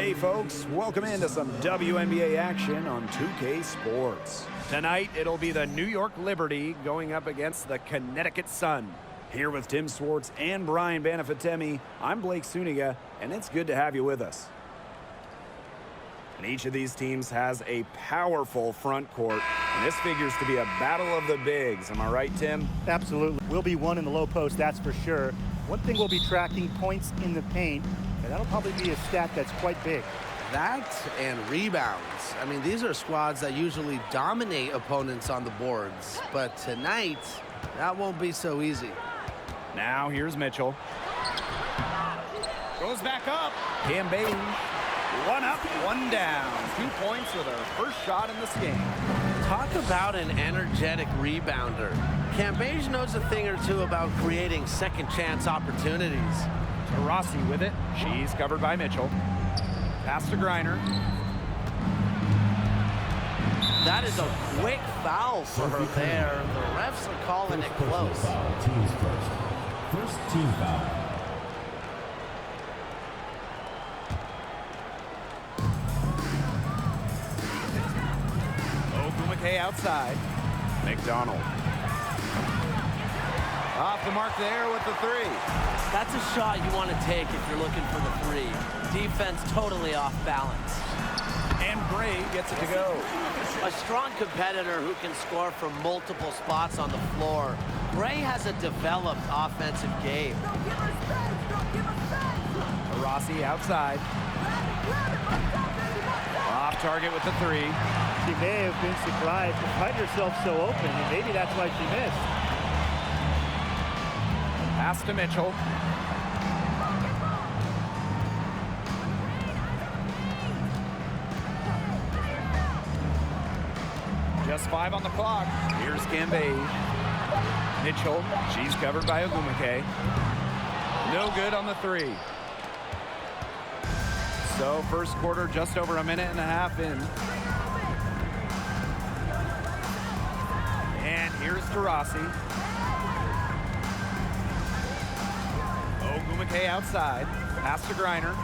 Hey folks, welcome into some WNBA action on 2K Sports. Tonight, it'll be the New York Liberty going up against the Connecticut Sun. Here with Tim Swartz and Brian Banafitemi, I'm Blake Suniga, and it's good to have you with us. And each of these teams has a powerful front court, and this figures to be a battle of the bigs. Am I right, Tim? Absolutely. Will be one in the low post, that's for sure. One thing we'll be tracking, points in the paint, and that'll probably be a stat that's quite big. That and rebounds. I mean, these are squads that usually dominate opponents on the boards, but tonight, that won't be so easy. Now here's Mitchell. Goes back up. Cambage. One up, one down. 2 points with her first shot in this game. Talk about an energetic rebounder. Cambage knows a thing or two about creating second chance opportunities. Rossi with it. She's covered by Mitchell. Pass to Griner. That is a quick foul for her there. The refs are calling it close. Teams first. First team foul. Ogumake outside. McDonald. Off the mark there with the three. That's a shot you want to take if you're looking for the three. Defense totally off balance. And Gray gets it to go. A strong competitor who can score from multiple spots on the floor. Gray has a developed offensive game. Rossi outside. Off target with the three. She may have been surprised to find herself so open, and maybe that's why she missed. Pass to Mitchell. Just 5 on the clock. Here's Cambage. Mitchell, she's covered by Ogumake. No good on the three. So first quarter just over a minute and a half in. And here's to Rossi. Ogumake outside. Pass to Griner.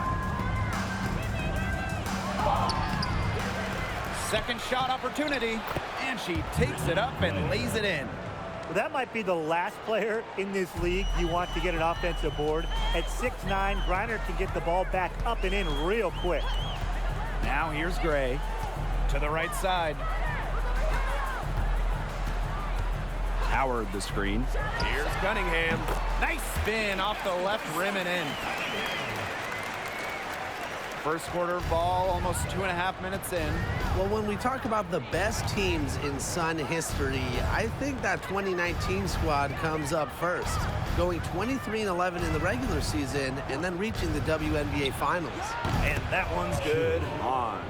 Second shot opportunity. And she takes it up and lays it in. Well, that might be the last player in this league you want to get an offensive board. At 6'9", Griner can get the ball back up and in real quick. Now here's Gray to the right side. Howard the screen. Here's Cunningham. Nice spin off the left rim and in. First quarter ball, almost 2.5 minutes in. Well, when we talk about the best teams in Sun history, I think that 2019 squad comes up first. Going 23-11 in the regular season and then reaching the WNBA Finals. And that one's good on.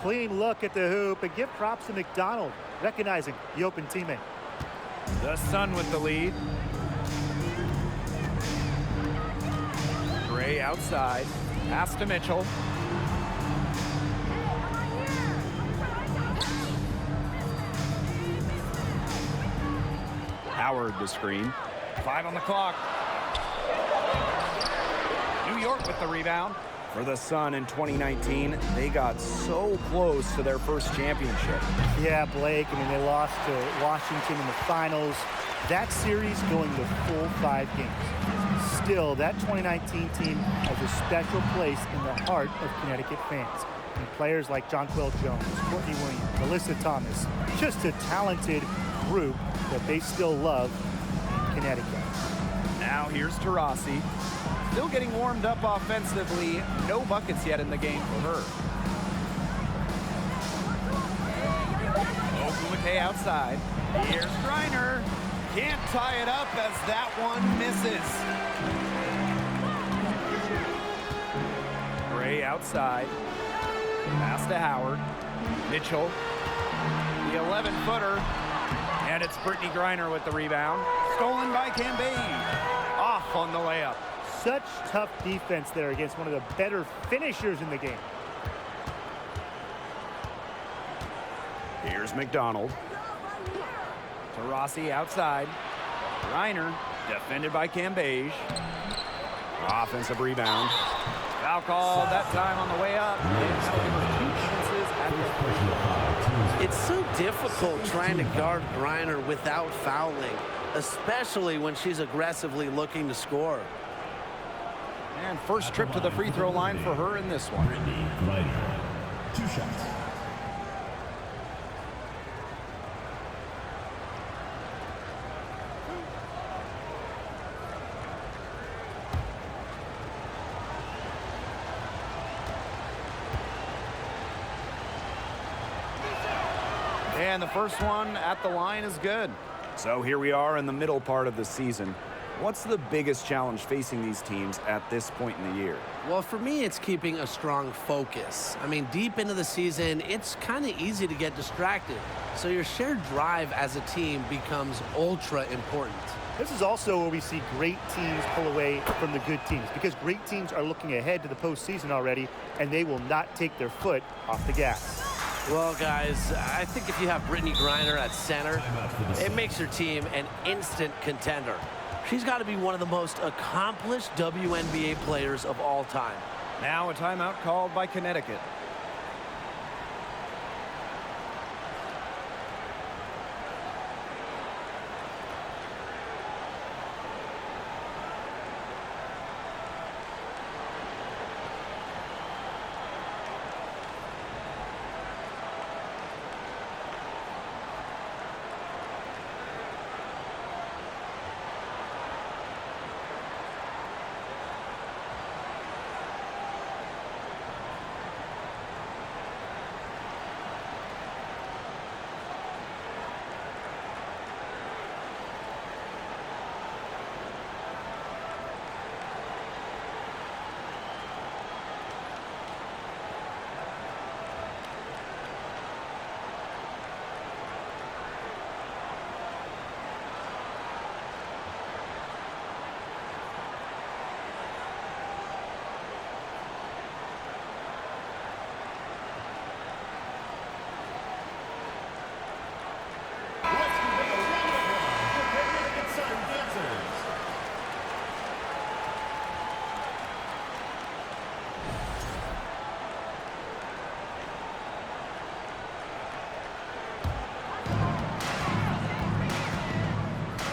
Clean look at the hoop, and give props to McDonald, recognizing the open teammate. The Sun with the lead. Gray outside. Pass to Mitchell. Howard the screen. 5 on the clock. New York with the rebound. For the Sun in 2019, they got so close to their first championship. Yeah, Blake, I mean, they lost to Washington in the finals. That series going the full 5 games. Still, that 2019 team has a special place in the heart of Connecticut fans. And players like Jonquel Jones, Courtney Williams, Alyssa Thomas, just a talented group that they still love in Connecticut. Now here's to Rossi. Still getting warmed up offensively. No buckets yet in the game for her. Ogumake outside. Here's Griner. Can't tie it up as that one misses. Gray outside. Pass to Howard. Mitchell. The 11-footer. And it's Brittany Griner with the rebound. Stolen by Cambage. Off on the layup. Such tough defense there against one of the better finishers in the game. Here's McDonald. To Rossi outside. Griner defended by Cambage. Offensive rebound. Foul called that time on the way up. And that'll give her 2 chances at the free throw. It's so difficult trying to guard Griner without fouling, especially when she's aggressively looking to score. And first trip to the free throw line for her in this one. Griner. 2 shots. And the first one at the line is good. So here we are in the middle part of the season. What's the biggest challenge facing these teams at this point in the year? Well, for me, it's keeping a strong focus. I mean, deep into the season, it's kind of easy to get distracted. So your shared drive as a team becomes ultra important. This is also where we see great teams pull away from the good teams, because great teams are looking ahead to the postseason already, and they will not take their foot off the gas. Well, guys, I think if you have Brittany Griner at center, it makes your team an instant contender. She's got to be one of the most accomplished WNBA players of all time. Now a timeout called by Connecticut.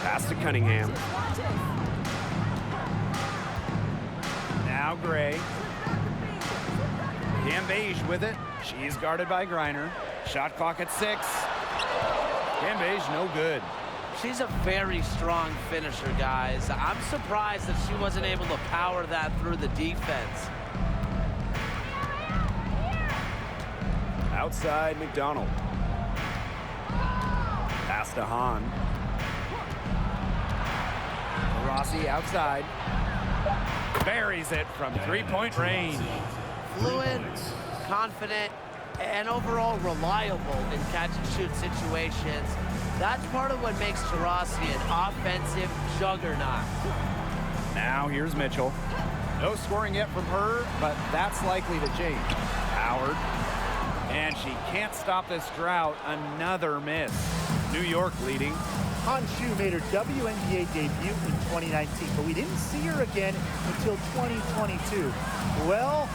Pass to Cunningham. Now Gray. Gambeige with it. She's guarded by Griner. Shot clock at 6. Gambeige no good. She's a very strong finisher, guys. I'm surprised that she wasn't able to power that through the defense. Outside McDonald. Pass to Hahn. Rossi outside. Buries it from three-point range. Fluid, confident, and overall reliable in catch-and-shoot situations. That's part of what makes Taurasi an offensive juggernaut. Now here's Mitchell. No scoring yet from her, but that's likely to change. Howard. And she can't stop this drought. Another miss. New York leading. Han Shu made her WNBA debut in 2019, but we didn't see her again until 2022. Well,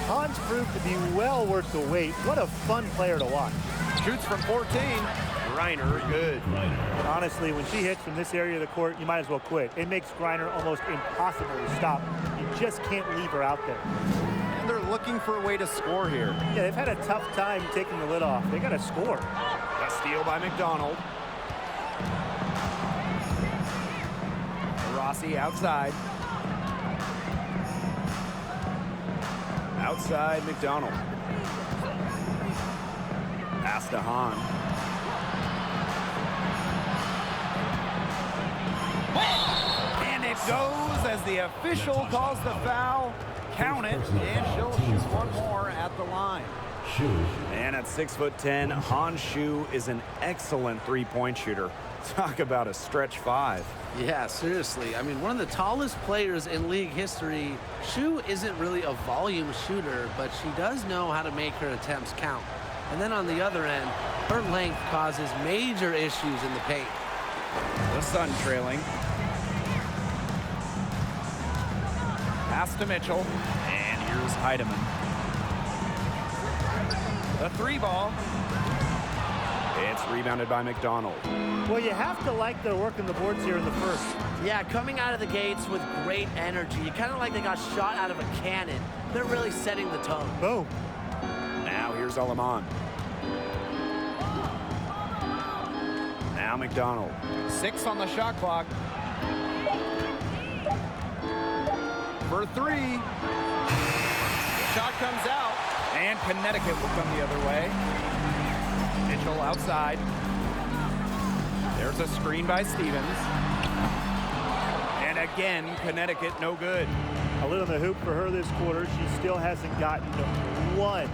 Han's proved to be well worth the wait. What a fun player to watch. Shoots from 14. Griner good. Honestly, when she hits from this area of the court, you might as well quit. It makes Griner almost impossible to stop. You just can't leave her out there. And they're looking for a way to score here. Yeah, they've had a tough time taking the lid off. They got to score. A steal by McDonald. Rossi outside. Outside McDonald. Pass to Hahn. And it goes as the official calls the foul. Count it, and she'll shoot one more at the line. And at 6'10", Han Shu is an excellent three-point shooter. Talk about a stretch 5. Yeah, seriously. I mean, one of the tallest players in league history. Shu isn't really a volume shooter, but she does know how to make her attempts count. And then on the other end, her length causes major issues in the paint. The Sun trailing. Pass to Mitchell. And Here's Heidemann. The 3 ball. It's rebounded by McDonald. Well, you have to like their work on the boards here in the first. Yeah, coming out of the gates with great energy. Kind of like they got shot out of a cannon. They're really setting the tone. Boom. Now here's Alaman. Now McDonald. 6 on the shot clock. For 3. Shot comes out. And Connecticut will come the other way. Mitchell outside. There's a screen by Stevens. And again, Connecticut no good. A little in the hoop for her this quarter. She still hasn't gotten one,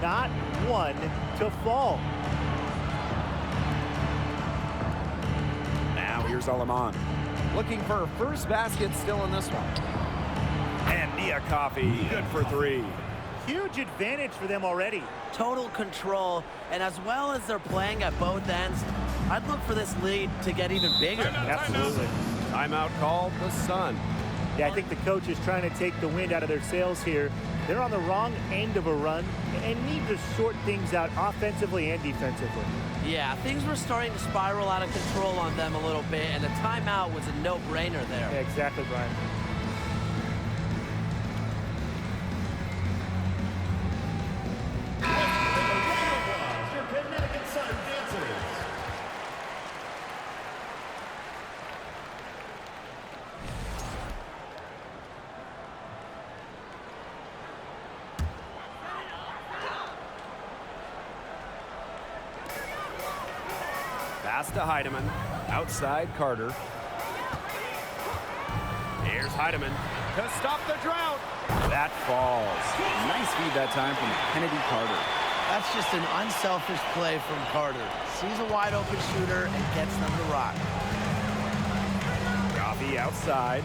not one, to fall. Now here's Alaman. Looking for her first basket still in this one. And Nia Coffey, good for 3. Huge advantage for them already. Total control, and as well as they're playing at both ends, I'd look for this lead to get even bigger. Absolutely. Timeout called the Sun. Yeah, I think the coach is trying to take the wind out of their sails here. They're on the wrong end of a run and need to sort things out offensively and defensively. Yeah, things were starting to spiral out of control on them a little bit, and a timeout was a no-brainer there. Yeah, exactly, Brian. Your Connecticut Sun dancers. Pass to Heidemann. Outside Carter. Here's Heidemann to stop the drought. That falls. Nice feed that time from Kennedy Carter. That's just an unselfish play from Carter. Sees a wide open shooter and gets them to rock. Coffey outside.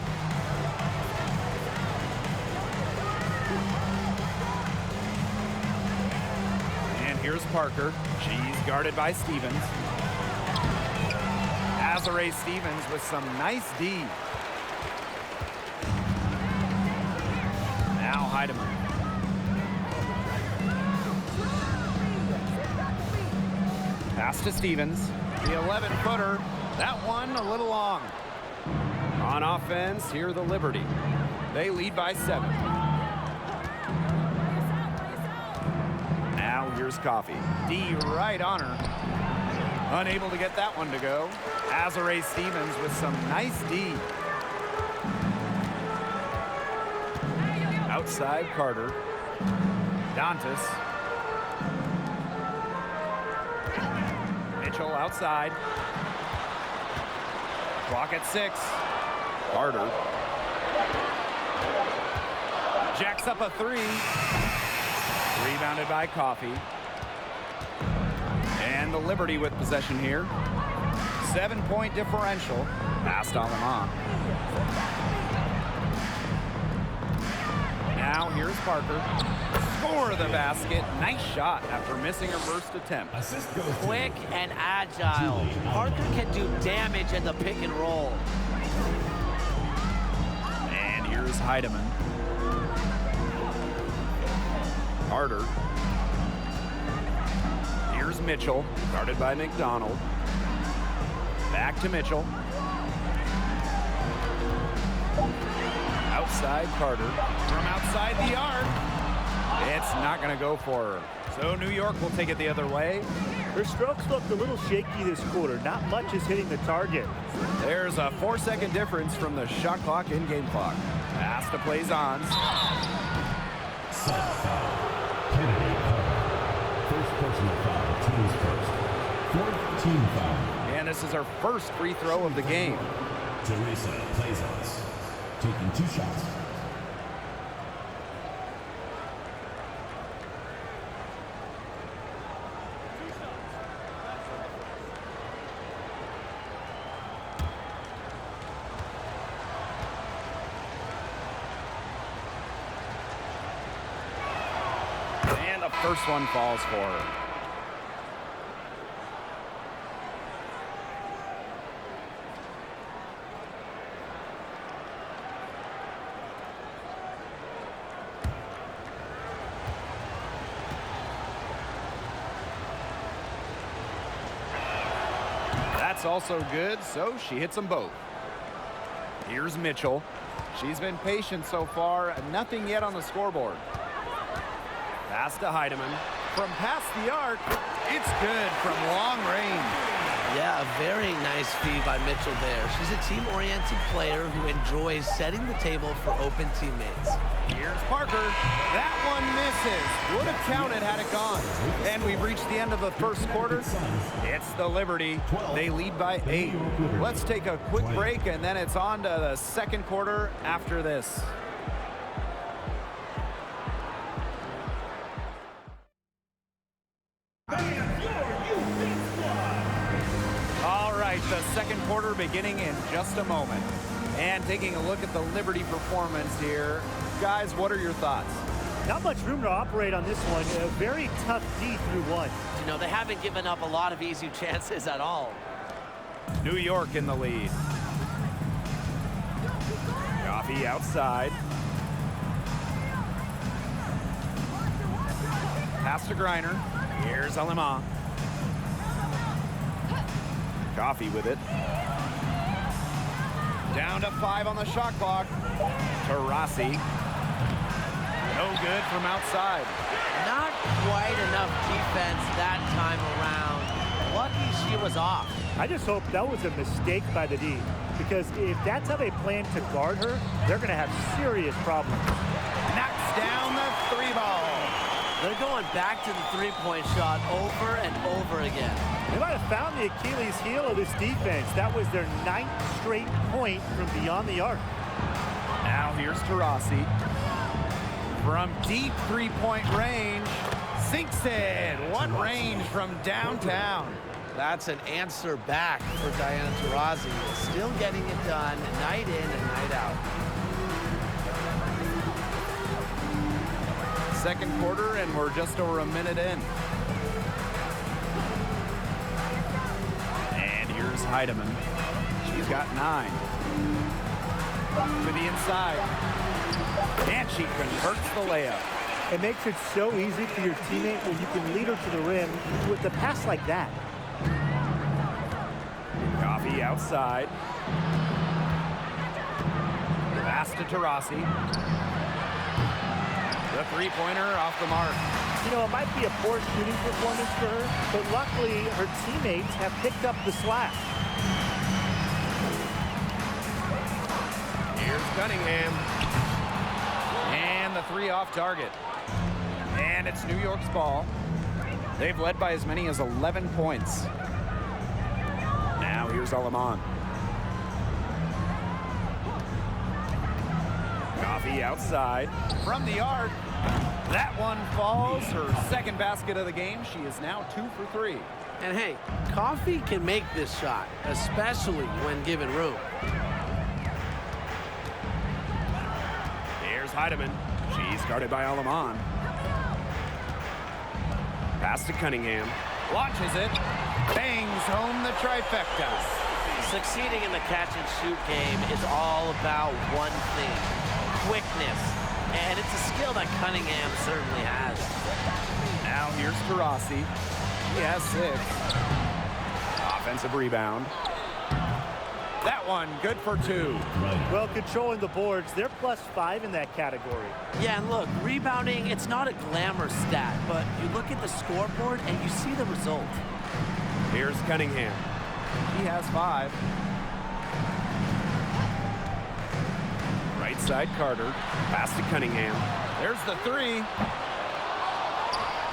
And here's Parker. She's guarded by Stevens. Azare Stevens with some nice D. Now Heidemann. Pass to Stevens. The 11-footer. That one a little long. On offense, here the Liberty. They lead by 7. Now here's Coffey. D right on her. Unable to get that one to go. Azare Stevens with some nice D. Outside Carter. Dantas. Mitchell outside. Clock at 6. Carter. Jacks up a 3. Rebounded by Coffey. And the Liberty with possession here. 7-point differential. Past Alaman. Now here's Parker. Score the basket. Nice shot after missing her first attempt. Assist goes to Quick and agile. Parker can do damage in the pick and roll. And here's Heidemann. Carter. Here's Mitchell, guarded by McDonald. Back to Mitchell. Outside Carter. From outside the arc. It's not going to go for her. So New York will take it the other way. Her strokes looked a little shaky this quarter. Not much is hitting the target. There's a 4-second difference from the shot clock and game clock. Pass to plays on. Sun foul. Kennedy Carter. First personal foul. Team's first. Fourth team foul. And this is her first free throw of the game. Teresa Plazas. Taking 2 shots. And the first one falls for her. That's also good, so she hits them both. Here's Mitchell. She's been patient so far, nothing yet on the scoreboard. Pass to Heidemann. From past the arc, it's good from long range. Yeah, a very nice feed by Mitchell there. She's a team-oriented player who enjoys setting the table for open teammates. Here's Parker. That one misses. Would have counted had it gone. And we've reached the end of the first quarter. It's the Liberty. They lead by 8. Let's take a quick break, and then it's on to the second quarter after this. All right, the second quarter beginning in just a moment. And taking a look at the Liberty performance here. Guys, what are your thoughts? Not much room to operate on this one. A very tough D through 1. You know, they haven't given up a lot of easy chances at all. New York in the lead. Coffee outside. Pass to Griner. Here's Alema. Coffee with it. Down to 5 on the shot clock. Taurasi. No good from outside. Not quite enough defense that time around. Lucky she was off. I just hope that was a mistake by the D, because if that's how they plan to guard her, they're going to have serious problems. Knocks down the 3 ball. They're going back to the three-point shot over and over again. They might have found the Achilles heel of this defense. That was their 9th straight point from beyond the arc. Now here's Taurasi. From deep three-point range, sinks it. What range from downtown? That's an answer back for Diana Taurasi. Still getting it done night in and night out. Second quarter, and we're just over a minute in. And here's Heidemann. She's got 9. To the inside. And she converts the layup. It makes it so easy for your teammate when you can lead her to the rim with a pass like that. Coffee outside. Pass to Taurasi. The three-pointer off the mark. You know, it might be a poor shooting performance for her, but luckily her teammates have picked up the slack. Here's Cunningham. And the 3 off target. And it's New York's ball. They've led by as many as 11 points. Now here's Aleman. Coffee outside. From the arc. That one falls. Her second basket of the game. She is now 2 for 3. And hey, Coffee can make this shot, especially when given room. Here's Heidemann. She's guarded by Aleman. Pass to Cunningham. Launches it. Bangs home the trifecta. Succeeding in the catch-and-shoot game is all about one thing: quickness. And it's a skill that Cunningham certainly has. Now here's Taurasi. He has 6. Offensive rebound. That one good for 2. Well, controlling the boards, they're +5 in that category. Yeah, and look, rebounding, it's not a glamour stat, but you look at the scoreboard and you see the result. Here's Cunningham. He has 5. Right side Carter. Pass to Cunningham. There's the 3.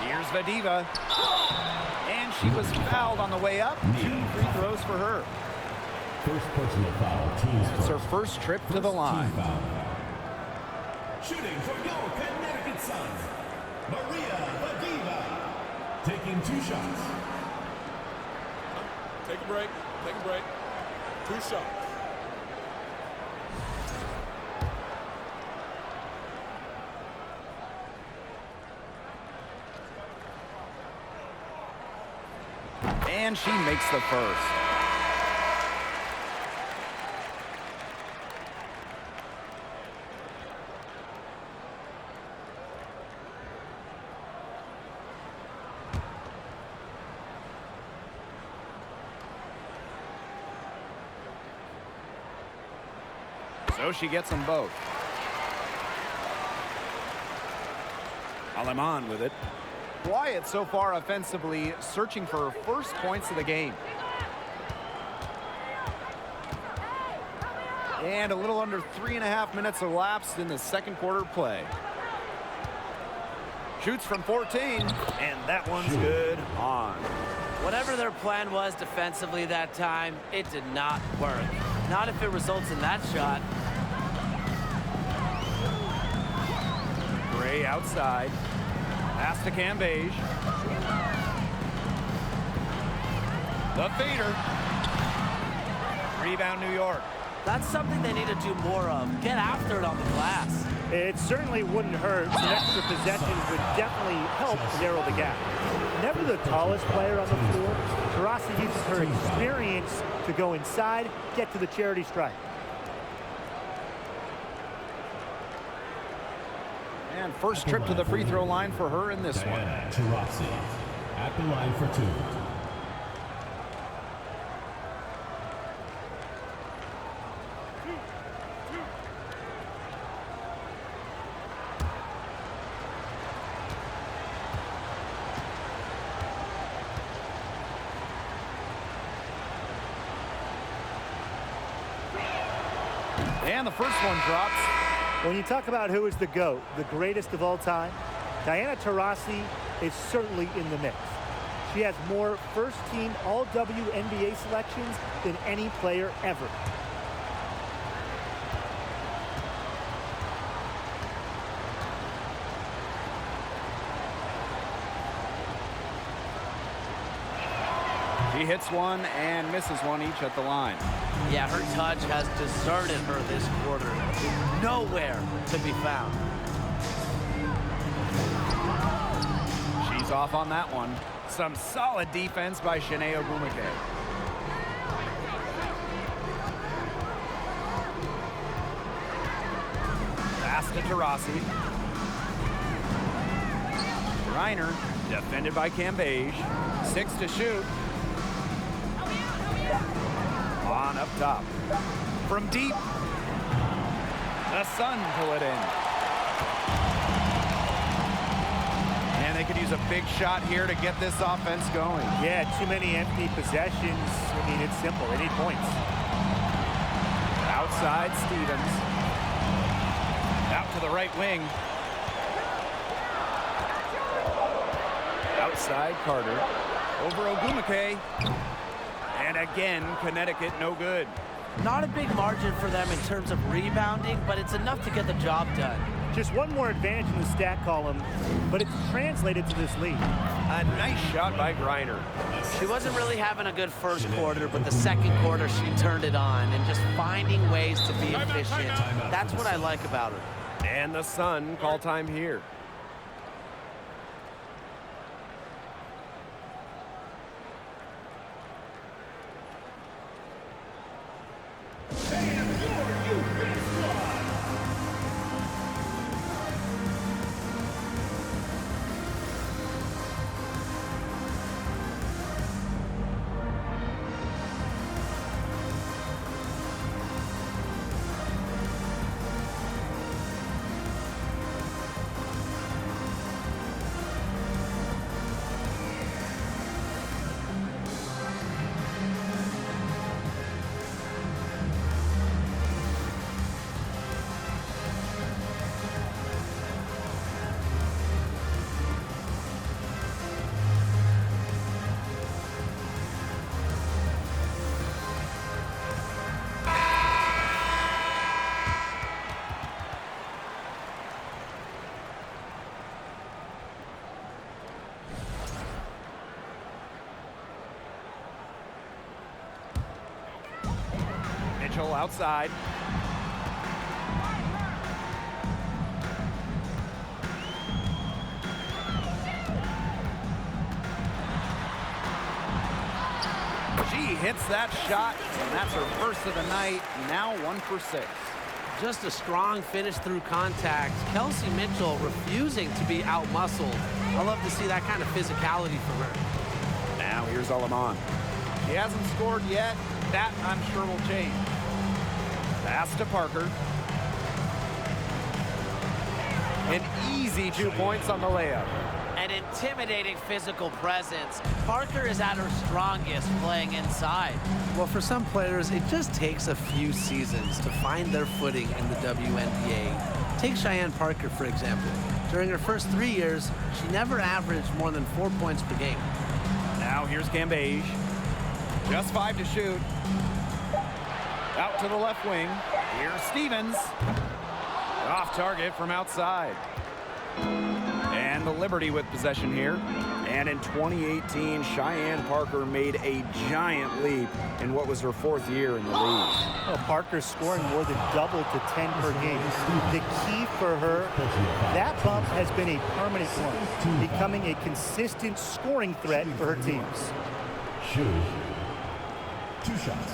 Here's Vadiva. And she was fouled on the way up. 2 free throws for her. First personal foul, team's It's her first trip to the line. Shooting for your Connecticut Sun, Maria Vadiva. Taking 2 shots. Take a break. Take a break. 2 shots. And she makes the first. So she gets them both. Aleman with it. Quiet so far offensively, searching for her first points of the game. And a little under 3.5 minutes elapsed in the second quarter play. Shoots from 14, and that one's good on. Whatever their plan was defensively that time, it did not work. Not if it results in that shot. Gray outside. Pass to Cambage. The feeder. Rebound New York. That's something they need to do more of. Get after it on the glass. It certainly wouldn't hurt. Some extra possessions would definitely help narrow the gap. Never the tallest player on the floor, Taurasi uses her experience to go inside, get to the charity stripe. And first trip to the free throw line for her in this one. Taurasi at the line for 2. And the first one drops. When you talk about who is the GOAT, the greatest of all time, Diana Taurasi is certainly in the mix. She has more first-team all-WNBA selections than any player ever. She hits one and misses one each at the line. Yeah, her touch has deserted her this quarter. Nowhere to be found. She's off on that one. Some solid defense by Shanae Ogwumike. Pass to Taurasi. Reiner defended by Cambage. 6 to shoot. On up top. From deep. The Sun pull it in. And they could use a big shot here to get this offense going. Yeah, too many empty possessions. I mean, it's simple. They need points. Outside Stevens. Out to the right wing. Outside Carter. Over Ogwumike. And again, Connecticut no good. Not a big margin for them in terms of rebounding, but it's enough to get the job done. Just one more advantage in the stat column, but it's translated to this lead. A nice shot by Griner. She wasn't really having a good first quarter, but the second quarter she turned it on and just finding ways to be efficient. That's what I like about her. And the Sun call time here. Mitchell outside. She hits that shot, and that's her first of the night. Now 1 for 6. Just a strong finish through contact. Kelsey Mitchell refusing to be out-muscled. I love to see that kind of physicality from her. Now here's Aleman. She hasn't scored yet. That, I'm sure, will change. Pass to Parker. An easy 2 points on the layup. An intimidating physical presence. Parker is at her strongest playing inside. Well, for some players, it just takes a few seasons to find their footing in the WNBA. Take Cheyenne Parker, for example. During her first 3 years, she never averaged more than 4 points per game. Now here's Cambage. Just 5 to shoot. Out to the left wing. Here's Stevens. Off target from outside. And the Liberty with possession here. And in 2018, Cheyenne Parker made a giant leap in what was her 4th year in the league. Well, Parker's scoring more than double to 10 per game. The key for her, that bump has been a permanent one, becoming a consistent scoring threat for her teams. Shoot. 2 shots.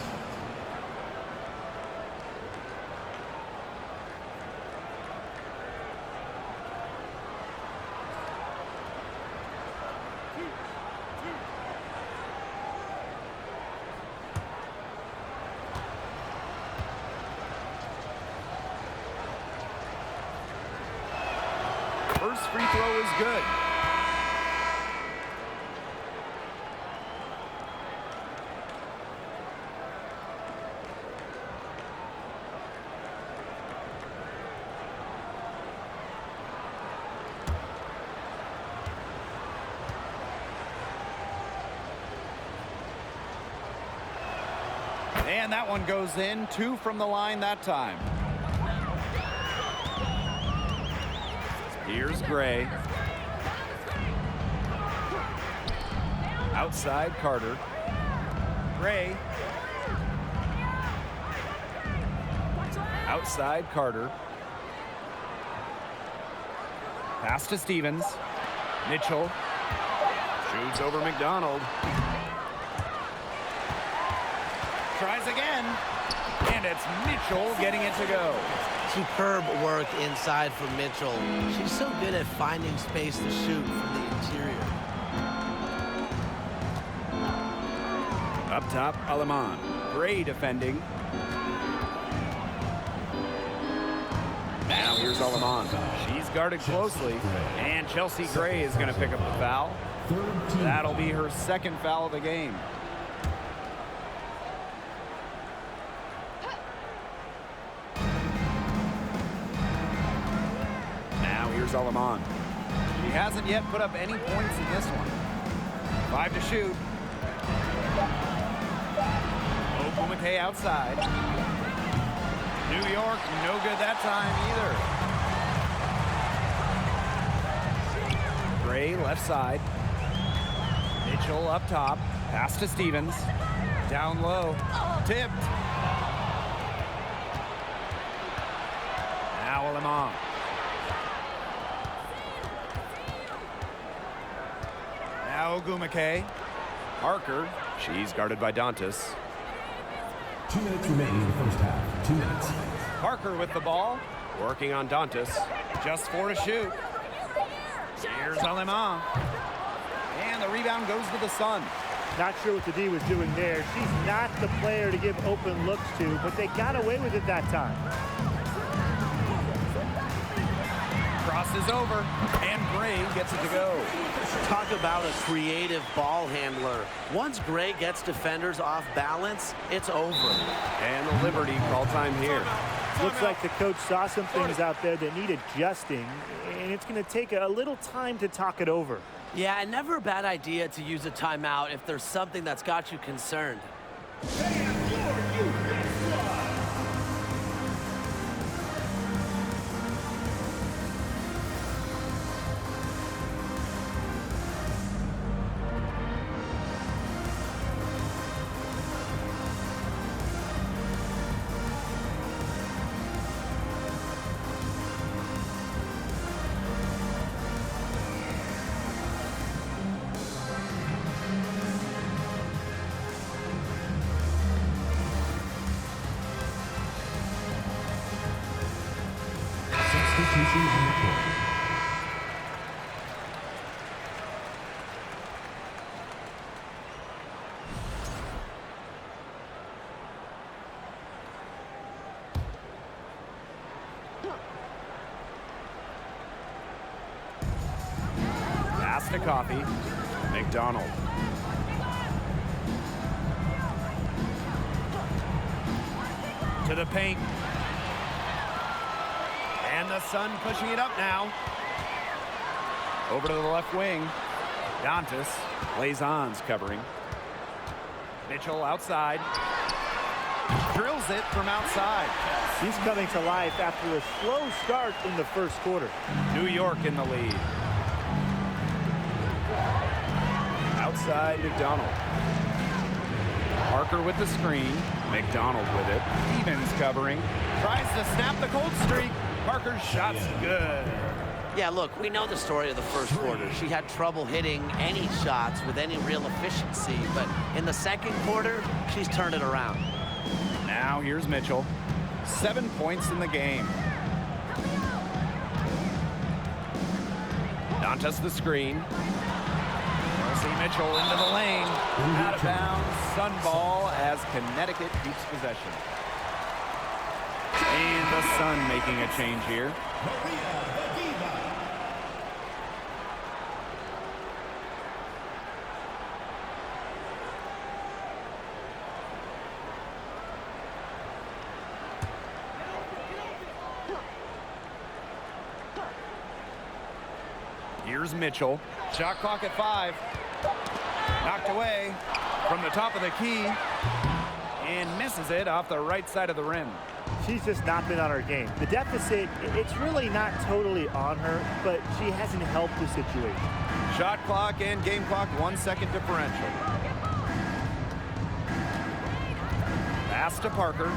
First free throw is good. And that one goes in. 2 from the line that time. Here's Gray. Outside Carter. Gray. Outside Carter. Pass to Stevens. Mitchell. Shoots over McDonald. Tries again. And it's Mitchell getting it to go. Superb work inside from Mitchell. She's so good at finding space to shoot from the interior. Up top, Aleman. Gray defending. Now here's Aleman. She's guarded closely. And Chelsea Gray is going to pick up the foul. That'll be her 2nd foul of the game. Aleman. He hasn't yet put up any points in this one. 5 to shoot. Okumake outside. New York, no good that time either. Gray left side. Mitchell up top. Pass to Stevens. Down low. Tipped. Now Aleman. Now Ogumake. Parker. She's guarded by Dantas. 2 minutes remaining in the first half. 2 minutes. Parker with the ball. Working on Dantas. Just 4 to shoot. Here's Aleman. And the rebound goes to the Sun. Not sure what the D was doing there. She's not the player to give open looks to, but they got away with it that time. Crosses over, and Gray gets it to go. Talk about a creative ball handler. Once Gray gets defenders off balance, it's over. And the Liberty call time here. Looks like the coach saw some things out there that need adjusting, and it's going to take a little time to talk it over. Yeah, and never a bad idea to use a timeout if there's something that's got you concerned. Substitution on the court. Gets to coffee. McDonald. To the paint. And the Sun pushing it up now. Over to the left wing. Dantas. Lazon's covering. Mitchell outside. Drills it from outside. He's coming to life after a slow start in the first quarter. New York in the lead. Outside McDonald. Parker with the screen. McDonald with it. Stevens covering. Tries to snap the cold streak. Parker's shot's good. Yeah, look, we know the story of the first quarter. She had trouble hitting any shots with any real efficiency, but in the second quarter, she's turned it around. Now here's Mitchell. 7 points in the game. Dantas the screen. We'll see Mitchell into the lane. Out of bounds. Sun ball as Connecticut keeps possession. And the Sun making a change here. Here's Mitchell. Shot clock at 5. Knocked away from the top of the key. And misses it off the right side of the rim. She's just not been on her game. The deficit, it's really not totally on her, but she hasn't helped the situation. Shot clock and game clock 1 second differential. Pass to Parker.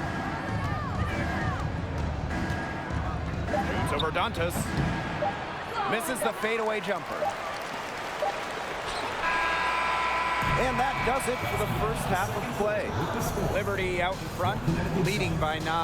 Shoots over Dantas. Misses the fadeaway jumper. And that does it for the first half of play. Liberty out in front, leading by 9.